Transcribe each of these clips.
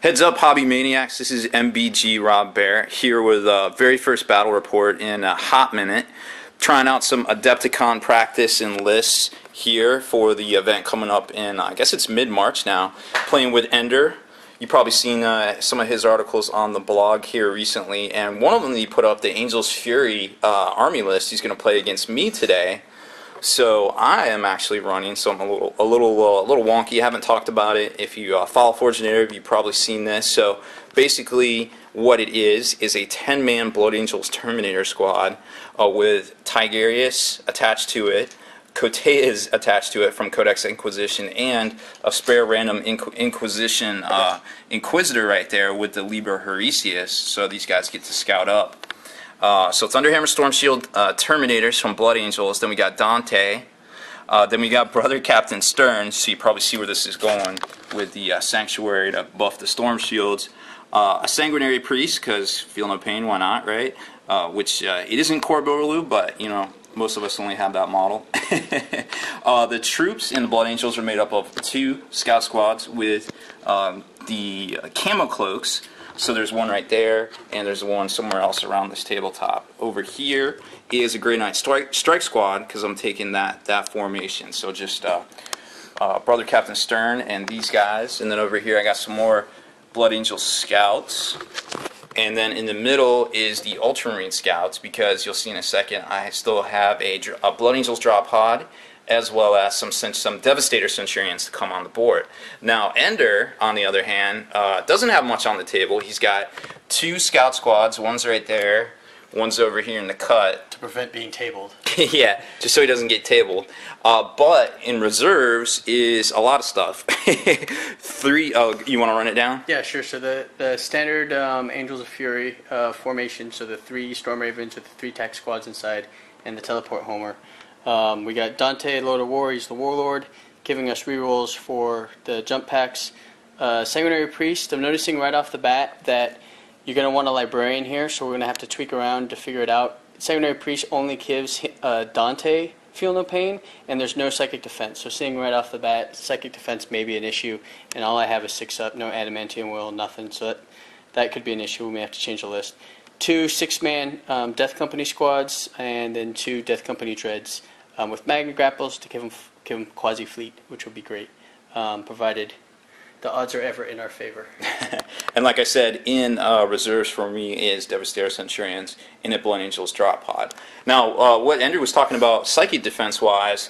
Heads up, Hobby Maniacs. This is MBG Rob Bear here with very first battle report in a hot minute. Trying out some Adepticon practice and lists here for the event coming up in, I guess it's mid-March now. Playing with Ender. You've probably seen some of his articles on the blog here recently, and one of them that he put up, the Angel's Fury army list. He's going to play against me today. So I am actually running, so I'm a little wonky. I haven't talked about it. If you follow Forged Narrative, you've probably seen this. So basically, what it is a 10-man Blood Angels Terminator squad with Tigurius attached to it, Coteas attached to it from Codex Inquisition, and a spare random Inquisition Inquisitor right there with the Liber Heresius. So these guys get to scout up. So it's Thunderhammer, Storm Shield, Terminators from Blood Angels. Then we got Dante. Then we got Brother Captain Stern. So you probably see where this is going with the Sanctuary to buff the Storm Shields. A Sanguinary Priest, because feel no pain, why not, right? Which it isn't Corbeau, but you know, most of us only have that model. The troops in the Blood Angels are made up of 2 scout squads with the camo cloaks. So there's one right there, and there's one somewhere else around this tabletop. Over here is a Grey Knight Strike Squad, because I'm taking that formation. So just Brother Captain Stern and these guys. And then over here I got some more Blood Angel Scouts. And then in the middle is the Ultramarine Scouts, because you'll see in a second I still have a Blood Angels drop pod, as well as some Devastator Centurions to come on the board. Now Ender, on the other hand, doesn't have much on the table. He's got 2 scout squads. One's right there, one's over here in the cut. To prevent being tabled. Yeah, just so he doesn't get tabled. But in reserves is a lot of stuff. 3, oh, you want to run it down? Yeah, sure. So the standard Angels of Fury formation, so the 3 Storm Ravens with the 3 tech squads inside, and the Teleport Homer. We got Dante, Lord of War, he's the Warlord, giving us rerolls for the jump packs. Sanguinary Priest, I'm noticing right off the bat that you're going to want a Librarian here, so we're going to have to tweak around to figure it out. Sanguinary Priest only gives Dante Feel No Pain, and there's no Psychic Defense. So seeing right off the bat, Psychic Defense may be an issue, and all I have is 6 up, no Adamantium Will, nothing, so that could be an issue. We may have to change the list. 2 6-man Death Company squads, and then 2 Death Company Dreads. With Magna Grapples to give him quasi-fleet, which would be great, provided the odds are ever in our favor. And like I said, in reserves for me is Devastator Centurions in a Blood Angels drop pod. Now, what Ender was talking about psychic defense-wise,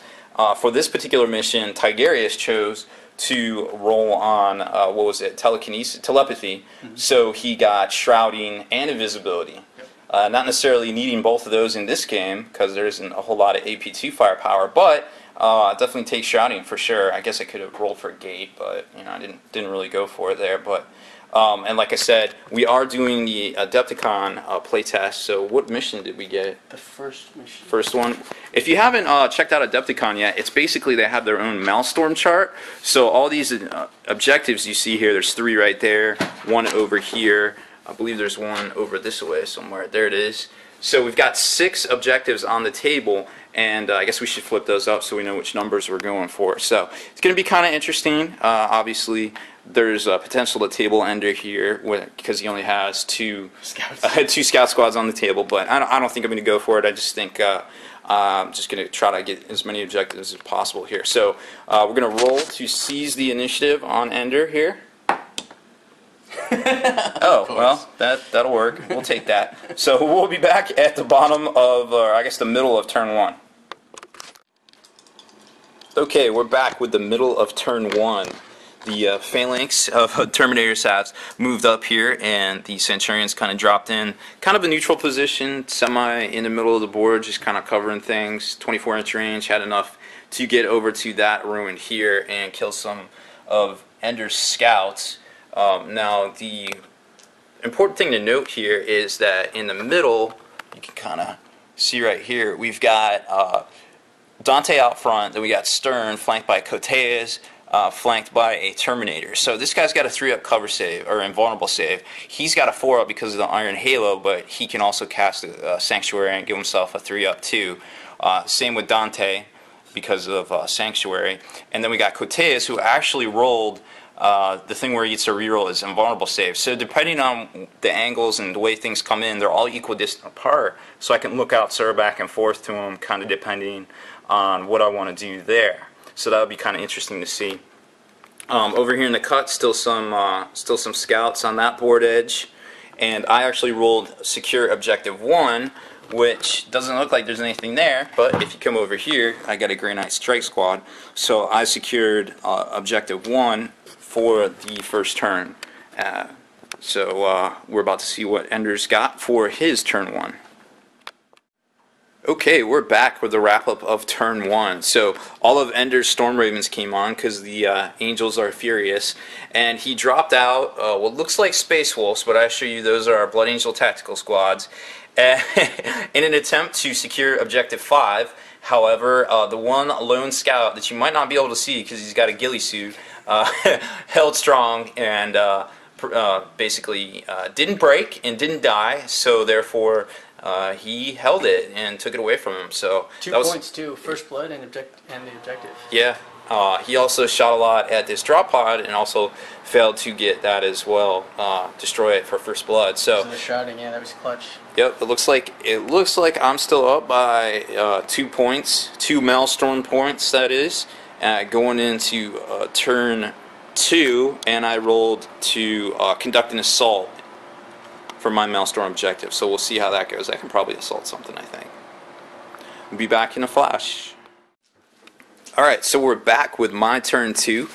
for this particular mission, Tigurius chose to roll on, what was it, telepathy, so he got Shrouding and Invisibility. Not necessarily needing both of those in this game, because there isn't a whole lot of AP2 firepower, but definitely take Shrouding for sure. I guess I could have rolled for Gate, but you know, I didn't really go for it there. But and like I said, we are doing the Adepticon playtest. So what mission did we get? The first mission. First one. If you haven't checked out Adepticon yet, it's basically they have their own Maelstrom chart. So all these objectives you see here, there's 3 right there, 1 over here. I believe there's 1 over this way somewhere. There it is. So we've got 6 objectives on the table, and I guess we should flip those up so we know which numbers we're going for. So it's going to be kind of interesting. Obviously, there's potential to table Ender here because he only has 2 scout squads on the table, but I don't think I'm going to go for it. I just think I'm just going to try to get as many objectives as possible here. So we're going to roll to seize the initiative on Ender here. Oh, well, that'll work. We'll take that. So we'll be back at the bottom of, or I guess the middle of turn 1. Okay, we're back with the middle of turn 1. The phalanx of Terminators has moved up here, and the Centurions kind of dropped in. Kind of a neutral position, semi in the middle of the board, just kind of covering things. 24-inch range, had enough to get over to that ruin here and kill some of Ender's scouts. Now, the important thing to note here is that in the middle, you can kind of see right here, we've got Dante out front, then we got Stern flanked by Coteas, flanked by a Terminator. So this guy's got a 3-up cover save, or invulnerable save. He's got a 4-up because of the Iron Halo, but he can also cast a Sanctuary and give himself a 3-up too. Same with Dante because of Sanctuary. And then we got Coteas, who actually rolled the thing where he gets a reroll is invulnerable save. So depending on the angles and the way things come in, they're all equidistant apart. So I can look out sort of back and forth to him, kind of depending on what I want to do there. So that would be kind of interesting to see. Over here in the cut, still some scouts on that board edge, and I actually rolled secure objective 1, which doesn't look like there's anything there, but if you come over here, I got a Grey Knight Strike Squad, so I secured objective 1 for the first turn. So we're about to see what Ender's got for his turn 1. Okay, we're back with the wrap-up of turn 1. So all of Ender's Storm Ravens came on because the Angels are furious, and he dropped out what looks like Space Wolves, but I assure you those are our Blood Angel tactical squads, in an attempt to secure Objective 5. However, the one lone scout that you might not be able to see because he's got a ghillie suit held strong and basically didn't break and didn't die, so therefore he held it and took it away from him. So 2 points too, first blood and the objective. Yeah, he also shot a lot at this drop pod and also failed to get that as well, destroy it for first blood. So the shotting, yeah, that was clutch. Yep, it looks like I'm still up by 2 points, 2 Maelstrom points that is, going into turn 2, and I rolled to conduct an assault for my Maelstrom objective, so we'll see how that goes. I can probably assault something, I think. We'll be back in a flash. Alright, so we're back with my turn 2.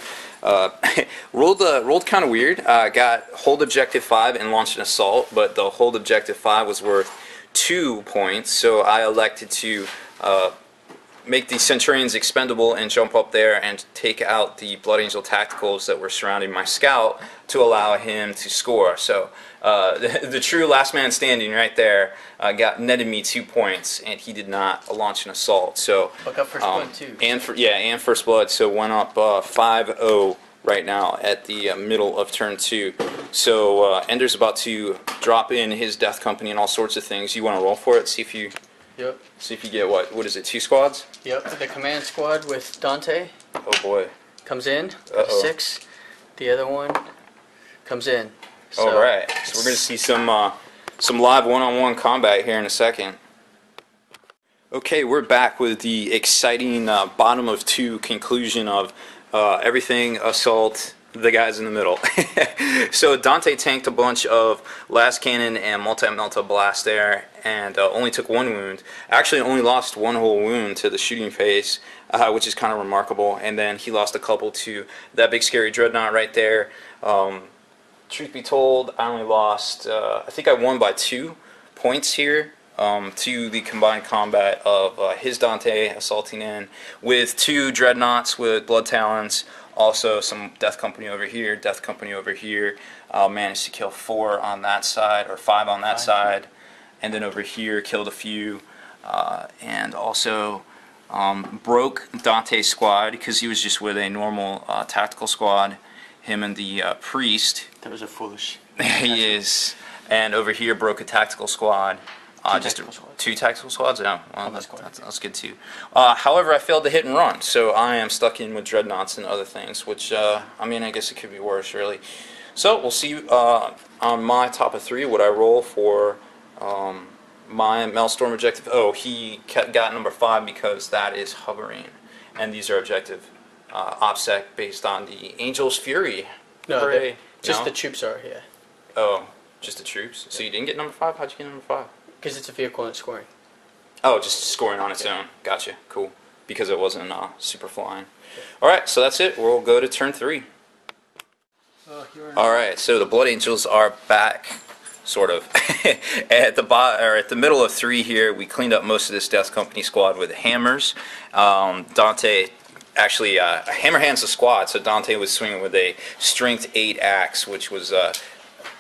Rolled kind of weird. Got hold objective 5 and launched an assault, but the hold objective 5 was worth 2 points, so I elected to make the Centurions expendable and jump up there and take out the Blood Angel tacticals that were surrounding my scout to allow him to score. So the true last man standing right there netted me 2 points, and he did not launch an assault. So Look up first blood too. And first blood. So went up 5-0 right now at the middle of turn 2. So Ender's about to drop in his Death Company and all sorts of things. You want to roll for it? See if you. Yep. See if you get what is it? 2 squads? Yep. The command squad with Dante Oh boy. comes in. Uh-oh. 6. The other one comes in. So, All right. So we're going to see some live one-on-one combat here in a second. Okay, we're back with the exciting bottom of 2 conclusion of everything assault the guys in the middle. So Dante tanked a bunch of Last Cannon and Multi-Melta Blast there and only took 1 wound. Actually only lost 1 whole wound to the shooting phase, which is kind of remarkable. And then he lost a couple to that big scary Dreadnought right there. Truth be told, I only lost, I think I won by 2 points here to the combined combat of his Dante assaulting in with 2 Dreadnoughts with Blood Talons, also some Death Company over here, Death Company over here. Managed to kill 4 on that side, or 5 on that side, and then over here killed a few, and also broke Dante's squad because he was just with a normal tactical squad. Him and the priest. That was a foolish. He is. And over here broke a tactical squad. Just 2 tactical squads? Yeah, well, that's good too. However, I failed to hit and run, so I am stuck in with Dreadnoughts and other things, which, I mean, I guess it could be worse, really. So, we'll see on my top of 3 what I roll for my Maelstrom objective. Oh, he got number 5 because that is hovering, and these are objective OPSEC based on the Angel's Fury. No, just the troops are, yeah. Oh, just the troops? So you didn't get number 5? How'd you get number 5? Because it's a vehicle and it's scoring. Oh, just scoring on its own. Gotcha. Cool. Because it wasn't super flying. Alright, so that's it. We'll go to turn 3. Alright, so the Blood Angels are back, sort of. At the middle of 3 here, we cleaned up most of this Death Company squad with hammers. Dante actually hammer hands the squad, so Dante was swinging with a strength 8 axe, which was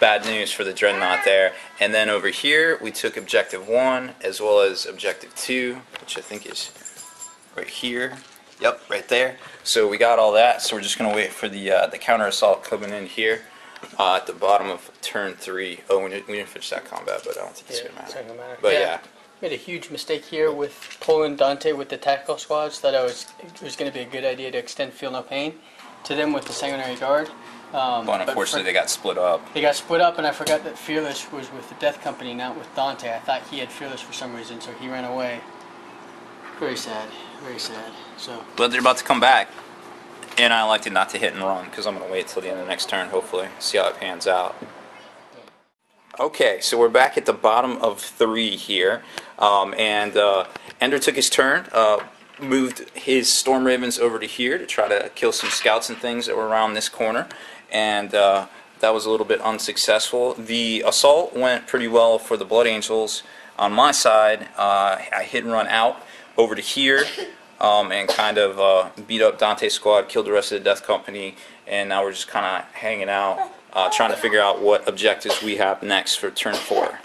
bad news for the Dreadnought there. And then over here we took objective 1 as well as objective 2, which I think is right here. Yep, right there. So we got all that, so we're just going to wait for the counter assault coming in here at the bottom of turn 3. Oh, we didn't finish that combat, but I don't think it's going to matter. But yeah. Made a huge mistake here with pulling Dante with the tactical squads. Thought it was going to be a good idea to extend Feel No Pain, to them with the sanguinary guard. But unfortunately, they got split up. They got split up, and I forgot that Fearless was with the Death Company, not with Dante. I thought he had Fearless for some reason, so he ran away. Very sad, very sad. So, But they're about to come back, and I elected not to hit and run because I'm going to wait till the end of the next turn, hopefully, see how it pans out. Okay, so we're back at the bottom of 3 here, and Ender took his turn, moved his Storm Ravens over to here to try to kill some scouts and things that were around this corner, and that was a little bit unsuccessful. The assault went pretty well for the Blood Angels. On my side, I hit and run out over to here and kind of beat up Dante's squad, killed the rest of the Death Company, and now we're just kind of hanging out, trying to figure out what objectives we have next for turn 4.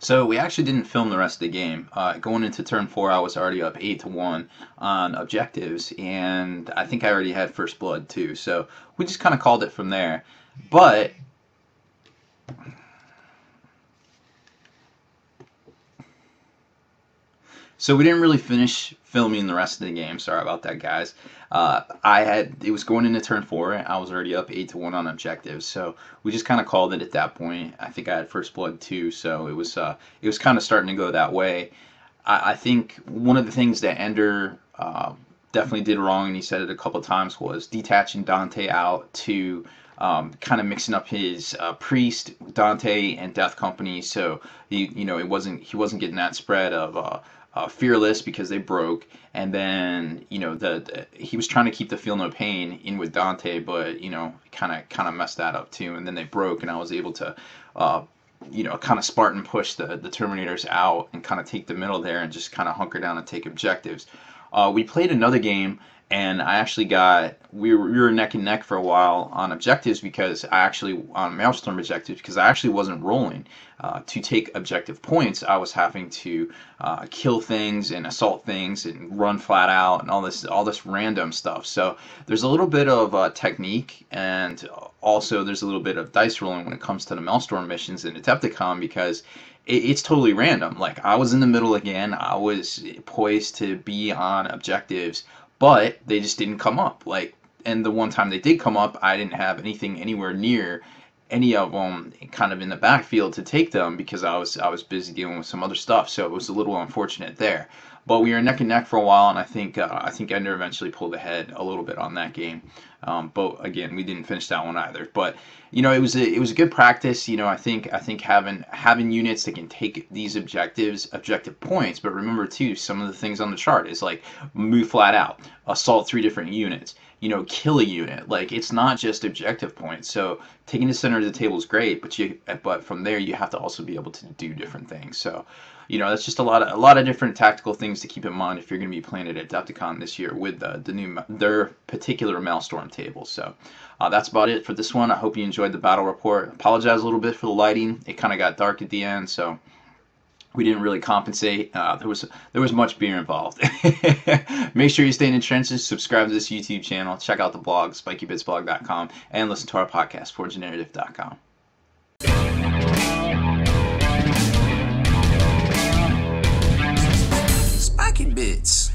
So we actually didn't film the rest of the game. Going into turn 4, I was already up 8-1 on objectives, and I think I already had first blood too. So we just kind of called it from there. But so we didn't really finish filming the rest of the game. Sorry about that, guys. It was going into turn 4, and I was already up 8-1 on objectives. So we just kind of called it at that point. I think I had first blood too, so it was kind of starting to go that way. I think one of the things that Ender definitely did wrong, and he said it a couple of times, was detaching Dante out to kind of mixing up his priest, Dante, and Death Company. So he wasn't getting that spread of Fearless because they broke, and then he was trying to keep the Feel No Pain in with Dante, but kind of messed that up too, and then they broke, and I was able to kind of Spartan push the Terminators out and kind of take the middle there and just kind of hunker down and take objectives. We played another game, and I actually we were neck and neck for a while on objectives on Maelstrom objectives, because I actually wasn't rolling to take objective points. I was having to kill things and assault things and run flat out and all this random stuff. So there's a little bit of technique, and also there's a little bit of dice rolling when it comes to the Maelstrom missions in Adepticon, because it's totally random. Like, I was in the middle again. I was poised to be on objectives, but they just didn't come up. And the one time they did come up, I didn't have anything anywhere near any of them kind of in the backfield to take them, because I was busy dealing with some other stuff. So it was a little unfortunate there. But we were neck and neck for a while, and I think Ender eventually pulled ahead a little bit on that game. But again, we didn't finish that one either. But it was a good practice. I think having units that can take these objective points. But remember too, some of the things on the chart is like move flat out, assault 3 different units, kill a unit. Like, it's not just objective points. So taking the center of the table is great, but from there you have to also be able to do different things. So that's just a lot of different tactical things to keep in mind if you're going to be playing at Adepticon this year with their particular Maelstrom table. So that's about it for this one. I hope you enjoyed the battle report. Apologize a little bit for the lighting. It kind of got dark at the end, so we didn't really compensate. There was much beer involved. Make sure you stay in the trenches. Subscribe to this YouTube channel. Check out the blog, SpikeyBitsblog.com, and listen to our podcast, ForgeNarrative.com. Spiky Bits.